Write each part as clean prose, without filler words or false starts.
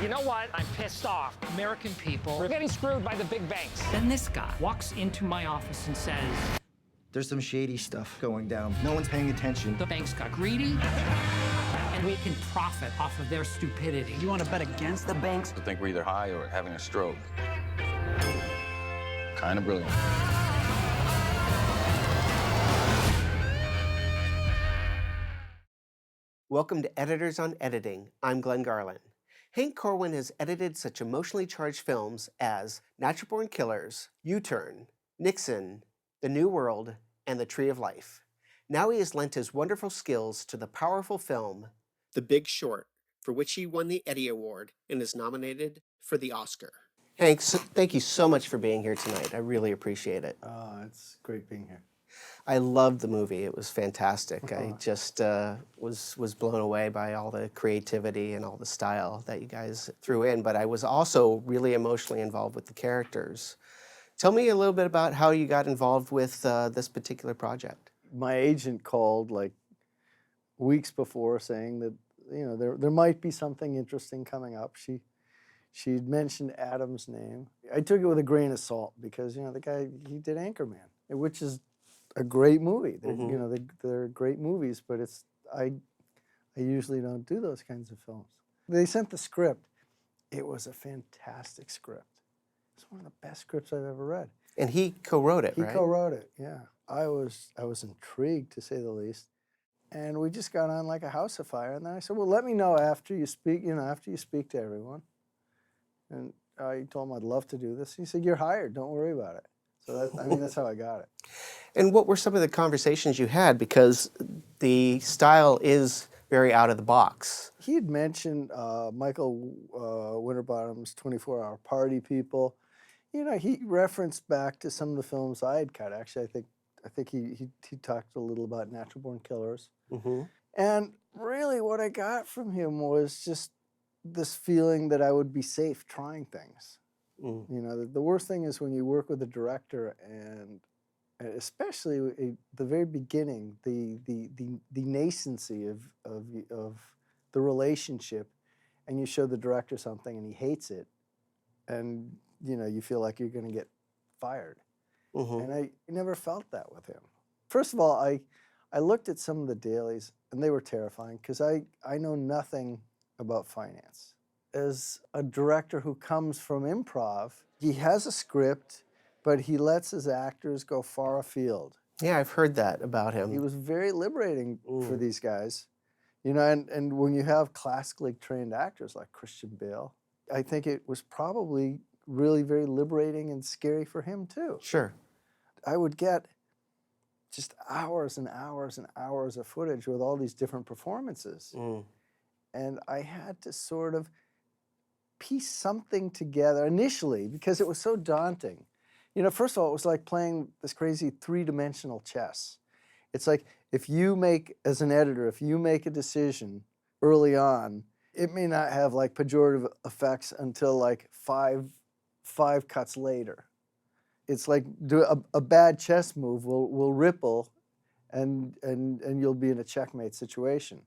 you know what? I'm pissed off. American people. We're getting screwed by the big banks. Then this guy walks into my office and says, there's some shady stuff going down. No one's paying attention. the banks got greedy, and we can profit off of their stupidity. You want to bet against the banks? I think we're either high or having a stroke. Kind of brilliant. Welcome to Editors on Editing. I'm Glen Garland. Hank Corwin has edited such emotionally charged films as Natural Born Killers, U-Turn, Nixon, The New World, and The Tree of Life. Now he has lent his wonderful skills to the powerful film, The Big Short, for which he won the Eddie Award and is nominated for the Oscar. Hank, thank you so much for being here tonight. I really appreciate it. It's great being here. I loved the movie. It was fantastic. I just was blown away by all the creativity and all the style that you guys threw in, but I was also really emotionally involved with the characters. Tell me a little bit about how you got involved with this particular project. My agent called like weeks before saying that, you know, there might be something interesting coming up. She'd mentioned Adam's name. I took it with a grain of salt because, you know, the guy, he did Anchorman, which is a great movie. You know, they're great movies, but I usually don't do those kinds of films. They sent the script. It was a fantastic script. It's one of the best scripts I've ever read. And he co-wrote it, right? He co-wrote it, yeah. I was intrigued, to say the least. And we just got on like a house afire. And then I said, well, let me know after you speak, you know, after you speak to everyone. And I told him I'd love to do this. He said, you're hired, don't worry about it. So that's how I got it. And what were some of the conversations you had? Because the style is very out of the box. He had mentioned Michael Winterbottom's 24-Hour Party People. You know, he referenced back to some of the films I had cut. Actually, I think he talked a little about Natural Born Killers. And really what I got from him was just this feeling that I would be safe trying things. You know, the worst thing is when you work with a director, and especially the very beginning, the nascency of the relationship, and you show the director something and he hates it, and you know you feel like you're going to get fired. And I never felt that with him. First of all, I looked at some of the dailies and they were terrifying because I know nothing about finance. As a director who comes from improv, he has a script, but he lets his actors go far afield. Yeah, I've heard that about him. He was very liberating for these guys. You know, and when you have classically trained actors like Christian Bale, I think it was probably really very liberating and scary for him too. Sure. I would get just hours and hours and hours of footage with all these different performances. And I had to sort of piece something together initially because it was so daunting. You know, first of all, it was like playing this crazy three-dimensional chess. It's like if you make, as an editor, if you make a decision early on, it may not have like pejorative effects until like five cuts later. It's like a bad chess move will ripple and you'll be in a checkmate situation.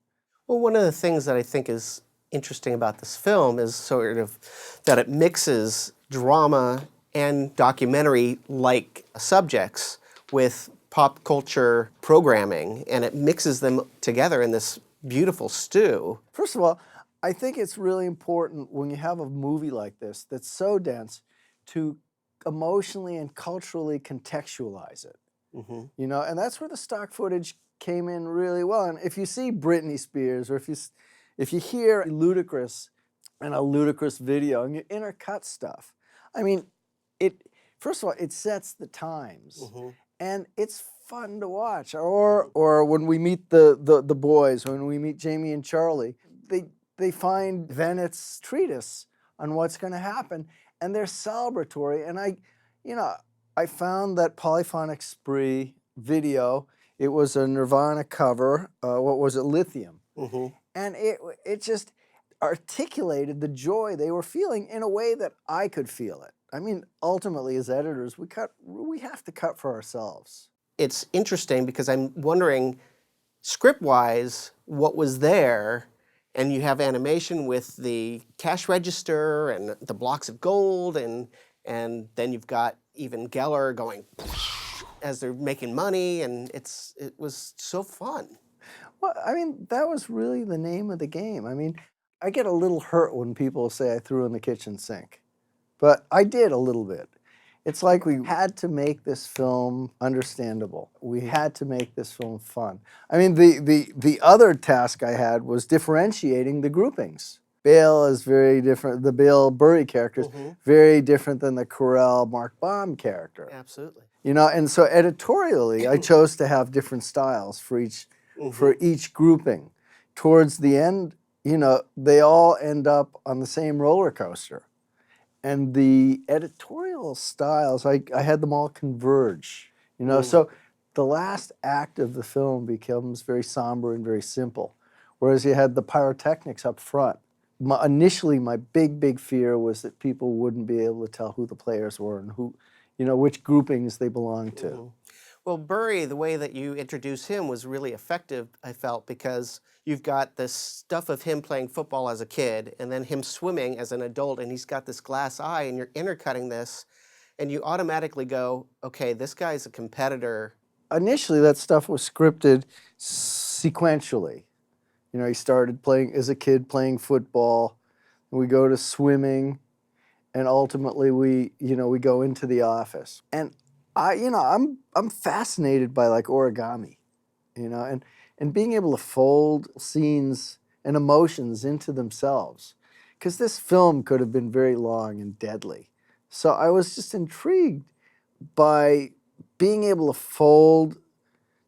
Well, one of the things that I think is interesting about this film is sort of that it mixes drama and documentary-like subjects with pop culture programming, and it mixes them together in this beautiful stew. First of all, I think it's really important when you have a movie like this that's so dense to emotionally and culturally contextualize it. You know, and that's where the stock footage came in really well. And if you see Britney Spears, or if you hear ludicrous in a ludicrous video and you intercut stuff, I mean, first of all, it sets the times, and it's fun to watch. Or when we meet the boys, when we meet Jamie and Charlie, they find Vennett's treatise on what's going to happen, and they're celebratory. And I found that Polyphonic Spree video. It was a Nirvana cover. What was it? Lithium. And it just articulated the joy they were feeling in a way that I could feel it. I mean, ultimately, as editors, we have to cut for ourselves. It's interesting because I'm wondering, script-wise, what was there And you have animation with the cash register and the blocks of gold, and then you've got even Geller going as they're making money, and it was so fun. Well, I mean, that was really the name of the game. I mean, I get a little hurt when people say I threw in the kitchen sink, but I did a little bit. It's like we had to make this film understandable. We had to make this film fun. I mean, the other task I had was differentiating the groupings. Bale is very different. The Bale Burry character is very different than the Corel Mark Baum character. Absolutely. You know, and so editorially, I chose to have different styles for each grouping. Towards the end, you know, they all end up on the same roller coaster. And the editorial styles, I had them all converge, you know. So the last act of the film becomes very somber and very simple, whereas you had the pyrotechnics up front. Initially, my big fear was that people wouldn't be able to tell who the players were and who, you know, which groupings they belonged to. Well, Burry, the way that you introduce him was really effective, I felt, because you've got this stuff of him playing football as a kid and then him swimming as an adult, and he's got this glass eye, and you're intercutting this, and you automatically go, okay, this guy's a competitor. Initially, that stuff was scripted sequentially. You know, he started playing as a kid, playing football, and we go to swimming, and ultimately we go into the office. And I'm fascinated by like origami, you know, and being able to fold scenes and emotions into themselves, because this film could have been very long and deadly. So I was just intrigued by being able to fold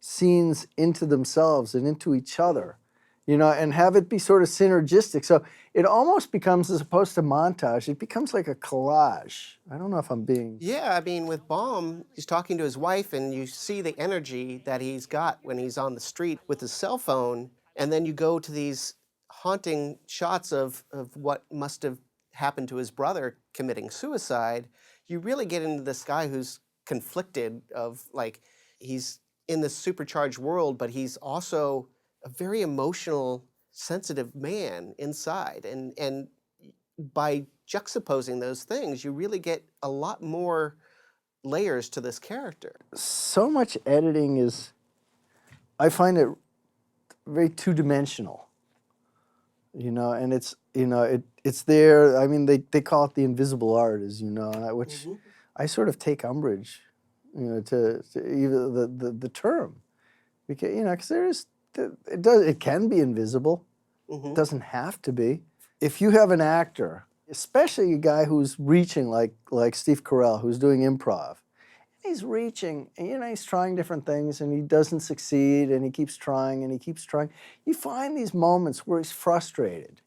scenes into themselves and into each other, you know, and have it be sort of synergistic. So it almost becomes, as opposed to montage, it becomes like a collage. I don't know if I'm being... Yeah, I mean, with Baum, he's talking to his wife, and you see the energy that he's got when he's on the street with his cell phone, and then you go to these haunting shots of what must have happened to his brother committing suicide. You really get into this guy who's conflicted of, like, he's in this supercharged world, but he's also a very emotional, sensitive man inside. And by juxtaposing those things, you really get a lot more layers to this character. So much editing is, I find it very two-dimensional, you know, and it's, you know, it's there. I mean, they call it the invisible art, as you know, which I sort of take umbrage, you know, to even the term, because, you know, because there is, it can be invisible. It doesn't have to be. If you have an actor, especially a guy who's reaching like Steve Carell, who's doing improv, he's reaching, and, you know, he's trying different things, and he doesn't succeed, and he keeps trying, and he keeps trying. You find these moments where he's frustrated.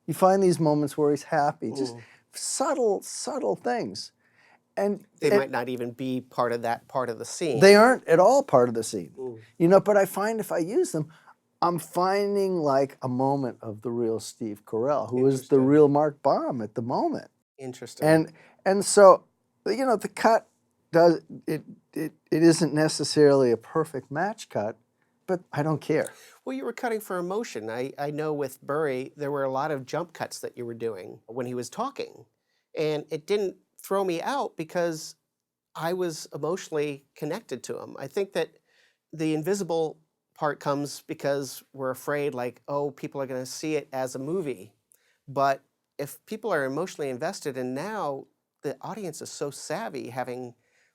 You find these moments where he's happy, just subtle things. And they might not even be part of that part of the scene. They aren't at all part of the scene. You know, but I find if I use them, I'm finding like a moment of the real Steve Carell, who is the real Mark Baum at the moment. Interesting. And so, you know, the cut does it isn't necessarily a perfect match cut, but I don't care. Well, you were cutting for emotion. I know with Burry, there were a lot of jump cuts that you were doing when he was talking, and it didn't throw me out because I was emotionally connected to him. I think that the invisible part comes because we're afraid, like, oh, people are going to see it as a movie. But if people are emotionally invested, and now the audience is so savvy, having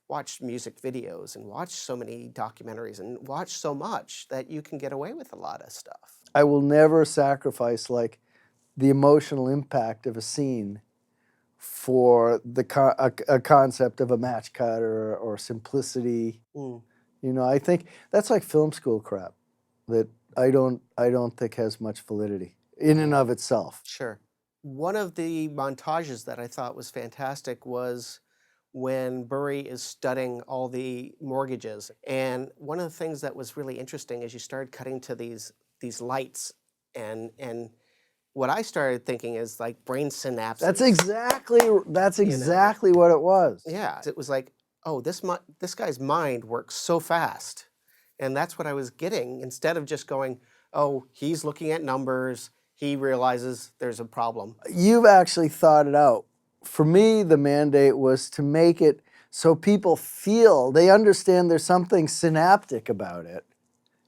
watched music videos and watched so many documentaries and watched so much, that you can get away with a lot of stuff. I will never sacrifice like the emotional impact of a scene for a concept of a match cut or simplicity. You know, I think that's like film school crap that I don't think has much validity in and of itself. Sure. One of the montages that I thought was fantastic was when Burry is studying all the mortgages. And one of the things that was really interesting is you started cutting to these lights, and what I started thinking is like brain synapses. That's exactly what it was. Yeah, it was like, oh, this guy's mind works so fast. And that's what I was getting, instead of just going, oh, he's looking at numbers, He realizes there's a problem. You've actually thought it out. For me, the mandate was to make it so people feel, they understand there's something synaptic about it,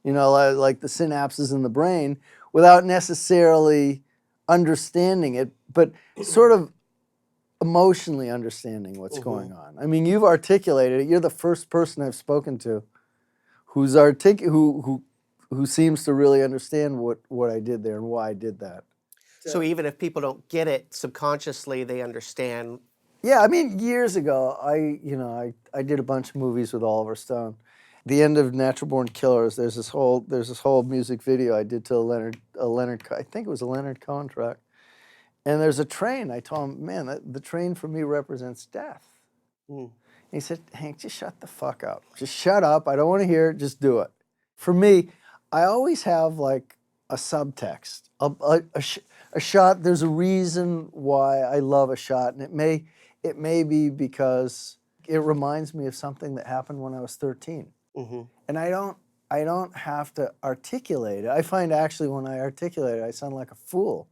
you know, like the synapses in the brain, without necessarily understanding it, but sort of emotionally understanding what's going on. I mean, you've articulated it. You're the first person I've spoken to who's who seems to really understand what I did there and why I did that. So even if people don't get it subconsciously, they understand. Yeah, I mean, years ago, I did a bunch of movies with Oliver Stone. The end of Natural Born Killers, there's this whole music video I did to I think it was a Leonard Cohen track. And there's a train. I told him, man, the train for me represents death. And he said, Hank, just shut the fuck up. Just shut up. I don't want to hear it. Just do it. For me, I always have like a subtext, a shot. There's a reason why I love a shot, and it may be because it reminds me of something that happened when I was 13. And I don't have to articulate it. I find actually when I articulate it, I sound like a fool.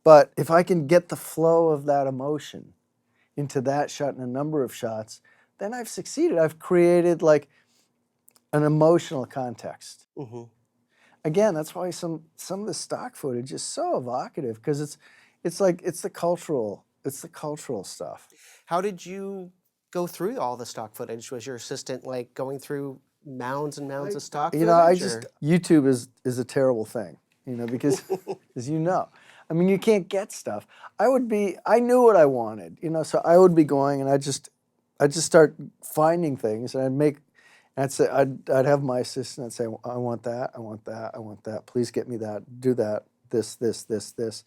But if I can get the flow of that emotion into that shot and a number of shots, then I've succeeded. I've created like an emotional context. Again, that's why some of the stock footage is so evocative, because it's the cultural stuff. How did you go through all the stock footage? Was your assistant like going through mounds and mounds of stock footage? You know, YouTube is a terrible thing, you know, because as you know, I mean, you can't get stuff. I knew what I wanted, you know, so I would be going and I'd just start finding things, and I'd have my assistant say, I want that, I want that, I want that, please get me that, do that, this.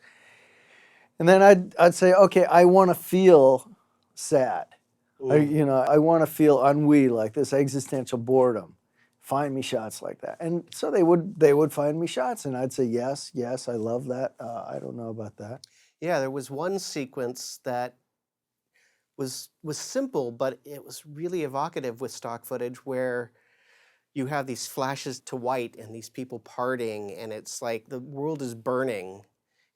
And then I'd say, okay, I want to feel sad. I want to feel ennui, like this existential boredom. Find me shots like that. And so they would find me shots, and I'd say, yes, I love that. I don't know about that. Yeah, there was one sequence that was simple, but it was really evocative with stock footage, where you have these flashes to white and these people parting, and it's like the world is burning,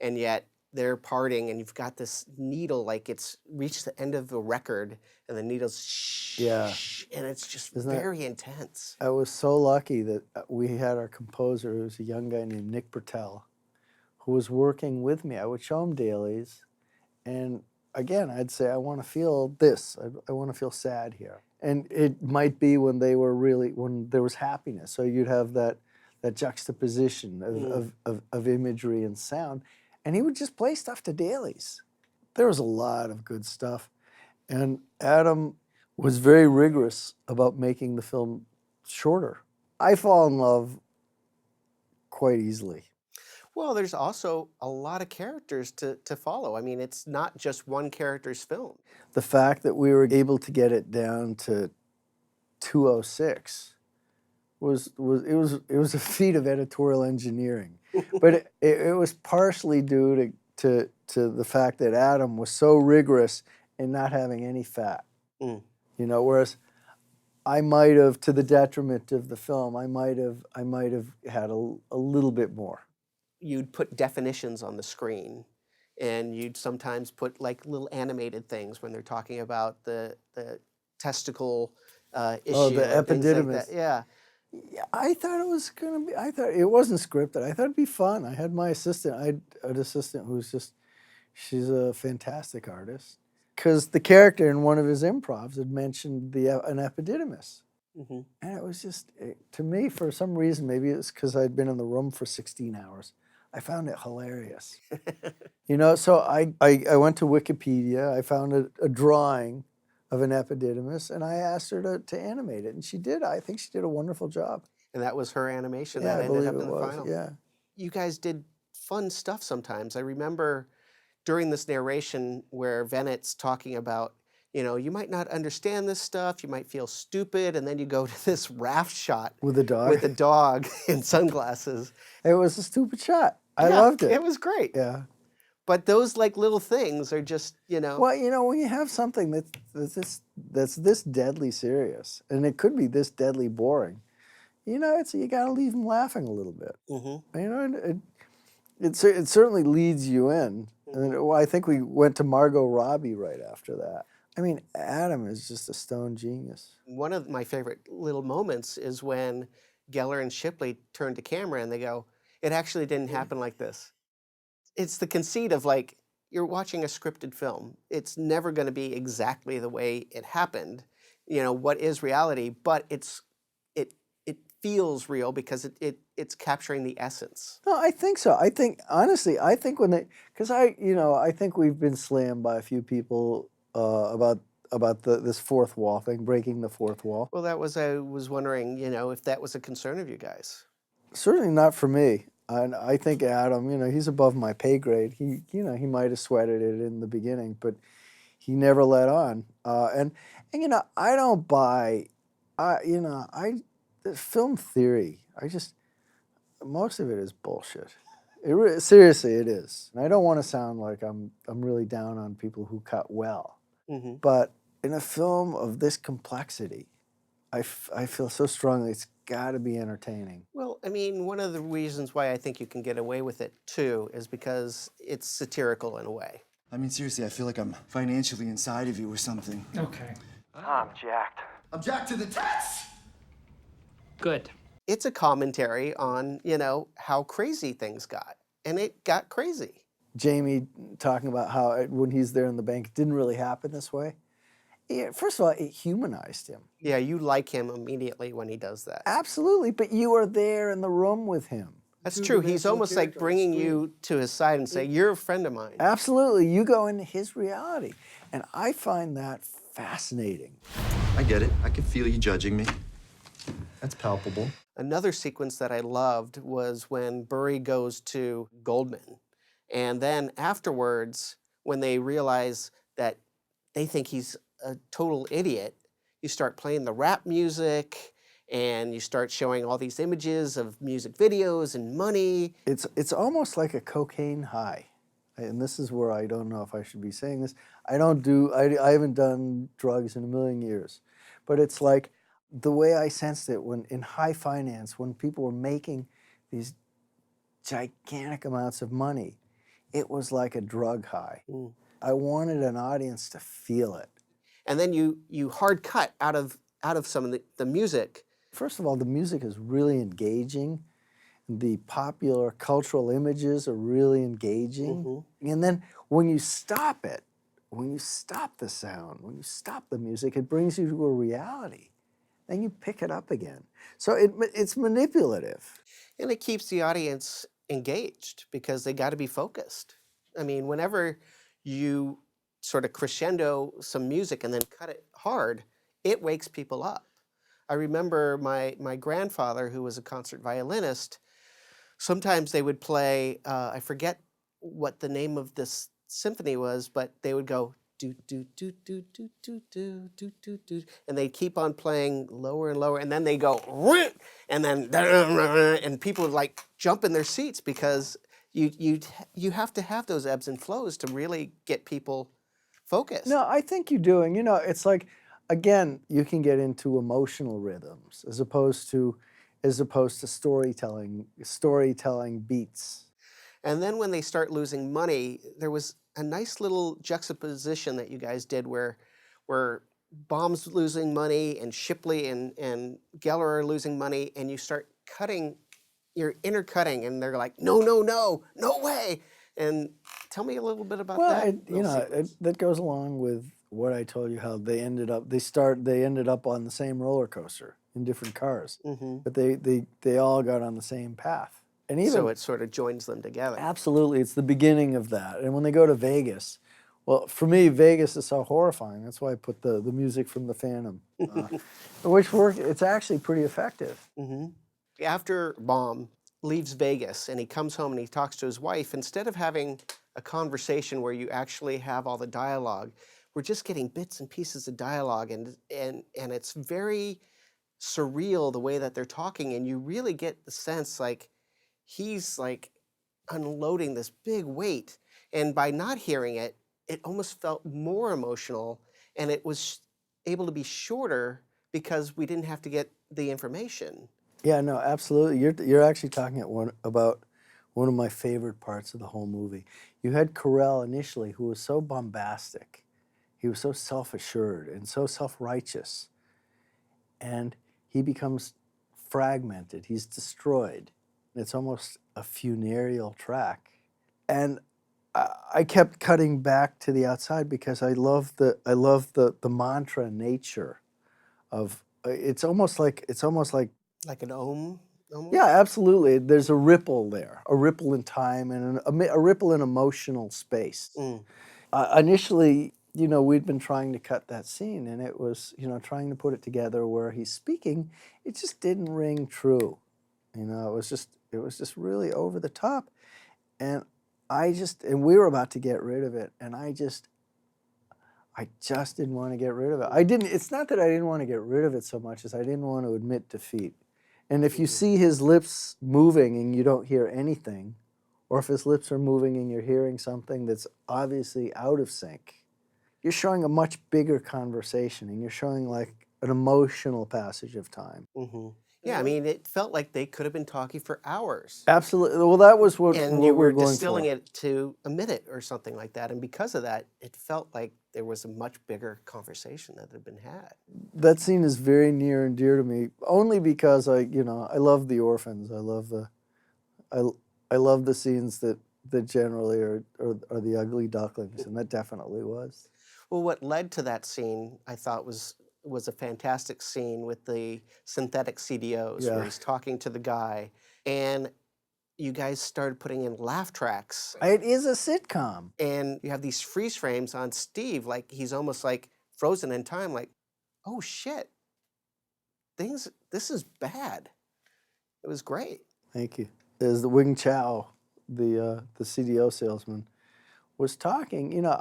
and yet they're parting, and you've got this needle, like it's reached the end of a record, and the needle's and it's just very intense. I was so lucky that we had our composer, who was a young guy named Nick Bertel, who was working with me. I would show him dailies, and again, I'd say, I want to feel this. I want to feel sad here. And it might be when there was happiness. So you'd have that juxtaposition of imagery and sound. And he would just play stuff to dailies. There was a lot of good stuff. And Adam was very rigorous about making the film shorter. I fall in love quite easily. Well, there's also a lot of characters to follow. I mean, it's not just one character's film. The fact that we were able to get it down to 206 was a feat of editorial engineering. But it was partially due to the fact that Adam was so rigorous in not having any fat. You know, whereas I might have, to the detriment of the film, I might have had a little bit more. You'd put definitions on the screen, and you'd sometimes put like little animated things when they're talking about the testicle issue. Oh, the epididymis. Like yeah. Yeah, I thought it was gonna be. I thought it wasn't scripted. I thought it'd be fun. I had my assistant. I had an assistant she's a fantastic artist. Because the character in one of his improvs had mentioned an epididymis. And it was just, to me, for some reason, maybe it's because I'd been in the room for 16 hours, I found it hilarious. You know, so I went to Wikipedia, I found a drawing of an epididymis, and I asked her to animate it, and she did. I think she did a wonderful job. And that was her animation Yeah, that I ended believe up it in the was, final. yeah. You guys did fun stuff sometimes. I remember during this narration where Vennett's talking about, you know, you might not understand this stuff, you might feel stupid, and then you go to this raft shot. With a dog? With a dog in sunglasses. It was a stupid shot. I loved it. It was great. Yeah. But those like little things are just, you know. Well, you know, when you have something that's this deadly serious, and it could be this deadly boring, you know, you got to leave them laughing a little bit. You know, It certainly leads you in. And well, I think we went to Margot Robbie right after that. I mean, Adam is just a stone genius. One of my favorite little moments is when Geller and Shipley turn to camera and they go, "It actually didn't happen like this." It's the conceit of like, you're watching a scripted film. It's never going to be exactly the way it happened. You know, what is reality, but it feels real because it's capturing the essence. No, I think so. I think, honestly, I think when they, because I think we've been slammed by a few people about this fourth wall thing, breaking the fourth wall. Well, I was wondering, you know, if that was a concern of you guys. Certainly not for me. And I think Adam, he's above my pay grade. He might have sweated it in the beginning, but he never let on. And I don't buy, the film theory. Most of it is bullshit. Seriously, it is. And I don't want to sound like I'm really down on people who cut well. Mm-hmm. But in a film of this complexity, I feel so strongly it's got to be entertaining. Well, I mean, one of the reasons why I think you can get away with it too is because it's satirical in a way. I mean, seriously, I feel like I'm financially inside of you or something. Okay. I'm jacked. I'm jacked to the tits! Good. It's a commentary on, how crazy things got. And it got crazy. Jamie talking about how when he's there in the bank, it didn't really happen this way. Yeah, first of all, it humanized him. Yeah, you like him immediately when he does that. Absolutely, but you are there in the room with him. That's true. He's almost like bringing you to his side and say, "You're a friend of mine." Absolutely, you go into his reality. And I find that fascinating. I get it. I can feel you judging me. That's palpable. Another sequence that I loved was when Burry goes to Goldman. And then afterwards, when they realize that they think he's a total idiot, you start playing the rap music and you start showing all these images of music videos and money. It's almost like a cocaine high. And this is where I don't know if I should be saying this. I haven't done drugs in a million years. But it's like the way I sensed it when in high finance, when people were making these gigantic amounts of money, it was like a drug high. Mm. I wanted an audience to feel it. And then you hard cut out of some of the music. First of all, the music is really engaging. The popular cultural images are really engaging. Mm-hmm. And then when you stop it, when you stop the sound, when you stop the music, it brings you to a reality. Then you pick it up again. So it's manipulative. And it keeps the audience engaged because they got to be focused. I mean, whenever you sort of crescendo some music and then cut it hard, it wakes people up. I remember my grandfather, who was a concert violinist, sometimes they would play, I forget what the name of this symphony was, but they would go do do do do do do do do do do, and they keep on playing lower and lower, and then they go and then and people would like jump in their seats because you have to have those ebbs and flows to really get people focused. No, I think you do. And it's like, again, you can get into emotional rhythms as opposed to storytelling beats. And then when they start losing money, there was a nice little juxtaposition that you guys did where Baum's losing money and Shipley and Geller are losing money, and you start cutting, you're intercutting, and they're like, no way. And tell me a little bit about that. Well, that goes along with what I told you, how they ended up on the same roller coaster in different cars, Mm-hmm. but they all got on the same path. And even, So it sort of joins them together. absolutely, it's the beginning of that. And when they go to Vegas, well, for me, Vegas is so horrifying. That's why I put the music from The Phantom, which worked. It's actually pretty effective. Mm-hmm. After Baum leaves Vegas and he comes home and he talks to his wife, instead of having a conversation where you actually have all the dialogue, we're just getting bits and pieces of dialogue, and it's very surreal the way that they're talking, and you really get the sense like he's like unloading this big weight, and by not hearing it, it almost felt more emotional, and it was able to be shorter because we didn't have to get the information. Yeah, no, absolutely. You're actually talking about one of my favorite parts of the whole movie. You had Carell initially, who was so bombastic. He was so self-assured and so self-righteous. And he becomes fragmented. He's destroyed. It's almost a funereal track. And I kept cutting back to the outside because I love the mantra nature of it's almost like Like an ohm? Almost? yeah, absolutely. There's a ripple there, a ripple in time and a ripple in emotional space. Initially, you know, we'd been trying to cut that scene, and it was, you know, trying to put it together where he's speaking. It just didn't ring true. You know, it was just really over the top, and and we were about to get rid of it, and I just didn't want to get rid of it. It's not that I didn't want to get rid of it so much as I didn't want to admit defeat. And if you see his lips moving and you don't hear anything, or if his lips are moving and you're hearing something that's obviously out of sync, you're showing a much bigger conversation, and you're showing like an emotional passage of time. Yeah, I mean, it felt like they could have been talking for hours. Absolutely. Well, that was what And we you were going distilling for. it to a minute or something like that. And because of that, it felt like there was a much bigger conversation that had been had. That scene is very near and dear to me, only because I love the orphans. I love the scenes that generally are the ugly ducklings, and that definitely was. Well, what led to that scene, I thought, was a fantastic scene with the synthetic CDOs where Yeah. he's talking to the guy, and you guys started putting in laugh tracks, It is a sitcom. and you have these freeze frames on Steve, like he's almost like frozen in time, like, oh shit, this is bad. It was great. Thank you. As the Wing Chao, the CDO salesman, was talking, you know,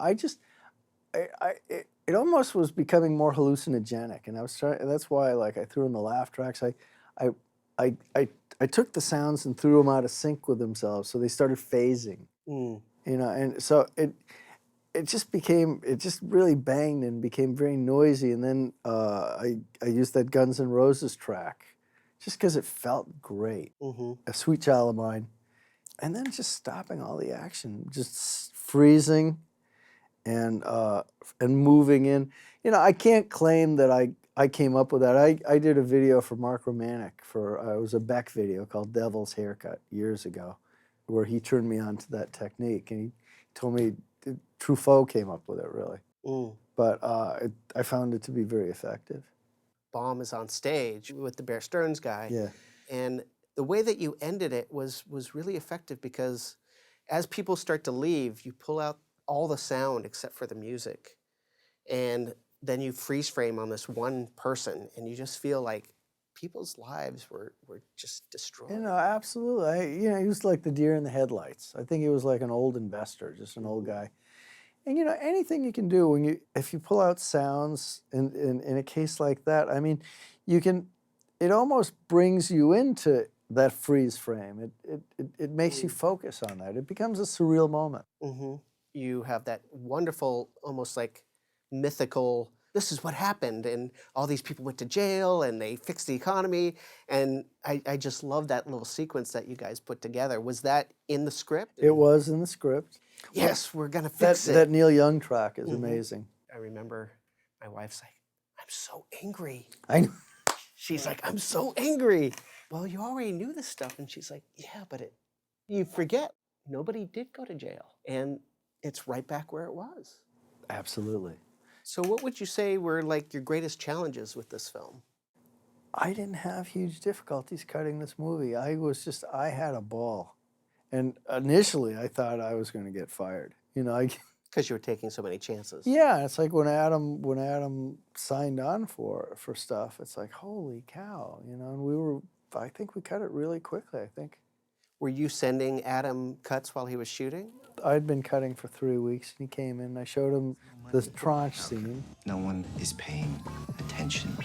it almost was becoming more hallucinogenic, and I was trying. That's why, like, I threw in the laugh tracks. I took the sounds and threw them out of sync with themselves, so they started phasing. You know, and so it just really banged and became very noisy. And then I used that Guns N' Roses track, just because it felt great. A Sweet Child of Mine, and then just stopping all the action, just freezing. And moving in. You know, I can't claim that I came up with that. I did a video for Mark Romanek it was a Beck video called Devil's Haircut years ago, where he turned me on to that technique, and he told me Truffaut came up with it, really. But I found it to be very effective. Baum is on stage with the Bear Stearns guy. Yeah. And the way that you ended it was really effective, because as people start to leave, you pull out all the sound except for the music. And then you freeze frame on this one person, and you just feel like people's lives were just destroyed. You know, absolutely. He was like the deer in the headlights. I think he was like an old investor, just an old guy. And you know, anything you can do if you pull out sounds in a case like that, I mean, it almost brings you into that freeze frame. It makes you focus on that. It becomes a surreal moment. You have that wonderful, almost like mythical, this is what happened, and all these people went to jail, and they fixed the economy, and I just love that little sequence that you guys put together. Was that in the script? It was in the script. Yes, we're gonna fix it. That Neil Young track is amazing. I remember my wife's like, I'm so angry. I know. She's like, I'm so angry. Well, you already knew this stuff. And she's like, yeah, but you forget, nobody did go to jail. And it's right back where it was. Absolutely. So what would you say were like your greatest challenges with this film? I didn't have huge difficulties cutting this movie. I had a ball. And initially I thought I was going to get fired. You know, Because you were taking so many chances. yeah, it's like when Adam signed on for stuff, it's like, holy cow, you know, and I think we cut it really quickly, I think. Were you sending Adam cuts while he was shooting? I'd been cutting for 3 weeks, and he came in, and I showed him this tranche scene. No one is paying attention.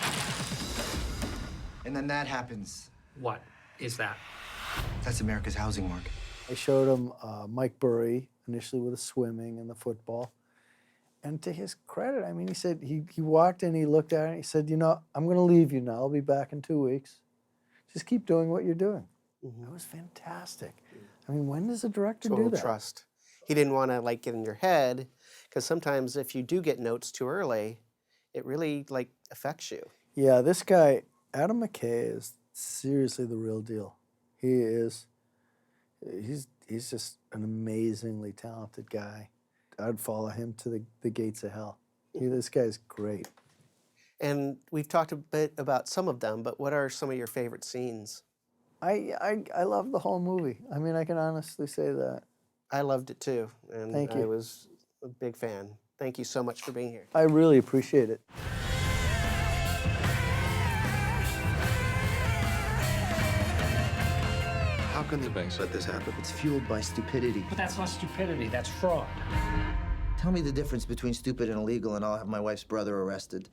And then that happens. What is that? That's America's housing market. I showed him Mike Burry, initially with the swimming and the football. And to his credit, I mean, he said, he walked in, he looked at it, and he said, you know, I'm going to leave you now. I'll be back in 2 weeks. Just keep doing what you're doing. That was fantastic. I mean, when does a director do Total that? trust. He didn't want to like get in your head, because sometimes if you do get notes too early, it really like affects you. Yeah, this guy, Adam McKay, is seriously the real deal. He is, he's just an amazingly talented guy. I'd follow him to the gates of hell. This guy's great. And we've talked a bit about some of them, but what are some of your favorite scenes? I love the whole movie. I mean, I can honestly say that. I loved it too, and Thank I you. was a big fan. Thank you so much for being here. I really appreciate it. How can the banks let this happen? It's fueled by stupidity. But that's not stupidity, that's fraud. Tell me the difference between stupid and illegal, and I'll have my wife's brother arrested.